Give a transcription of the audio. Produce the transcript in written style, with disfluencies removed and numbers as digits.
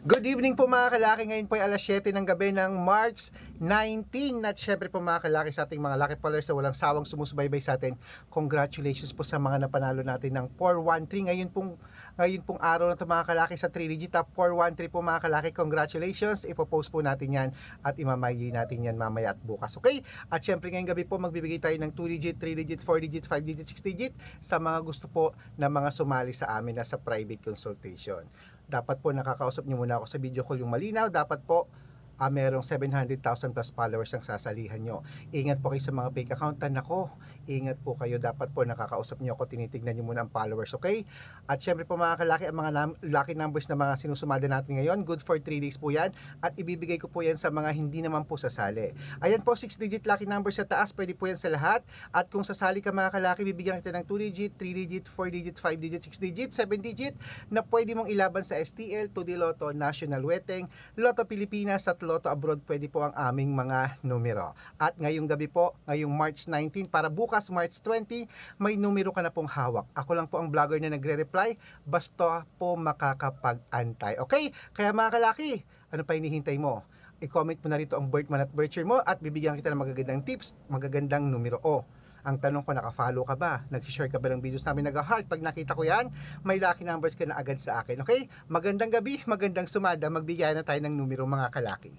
Good evening po mga kalaki. Ngayon po ay alas 7 ng gabi ng March 19. At syempre po mga kalaki sa ating mga lucky followers na walang sawang sumusubaybay sa atin. Congratulations po sa mga napanalo natin ng 413. Ngayon pong araw na ito mga kalaki sa 3-digit top 413 po mga kalaki. Congratulations. Ipopost po natin yan at imamay natin yan mamaya at bukas. Okay? At syempre ngayong gabi po magbibigay tayo ng 2-digit, 3-digit, 4-digit, 5-digit, 6-digit sa mga gusto po na mga sumali sa amin na sa private consultation. Dapat po nakakausap niyo muna ako sa video call yung malinaw. Dapat po merong 700,000 plus followers ang sasalihan nyo. Ingat po kayo sa mga fake account. Nako, ingat po kayo. Dapat po nakakausap nyo ako, tinitignan nyo muna ang followers, okay? At syempre po mga kalaki, ang mga lucky numbers na mga sinusumada natin ngayon, good for 3 days po yan. At ibibigay ko po yan sa mga hindi naman po sasali. Ayan po, 6-digit lucky numbers sa taas, pwede po yan sa lahat. At kung sasali ka mga kalaki, bibigyan kita ng 2-digit, 3-digit, 4-digit, 5-digit, 6-digit, 7-digit na pwede mong ilaban sa STL, 2D Lotto, National Weteng, Lotto Pilipinas at Lotto Abroad. Pwede po ang aming mga numero. At ngayong gabi po, ngayong March 19 para bukas March 20, may numero ka na pong hawak. Ako lang po ang vlogger na nagre-reply, basta po makakapag-antay. Okay? Kaya mga kalaki, ano pa hinihintay mo? I-comment mo na rito ang birth month at birth year mo at bibigyan kita ng magagandang tips, magagandang numero. Ang tanong ko, naka-follow ka ba? Nag-share ka ba ng videos namin? Nag-heart? Pag nakita ko yan, may lucky numbers ka na agad sa akin. Okay? Magandang gabi, magandang sumada. Magbigay na tayo ng numero mga kalaki.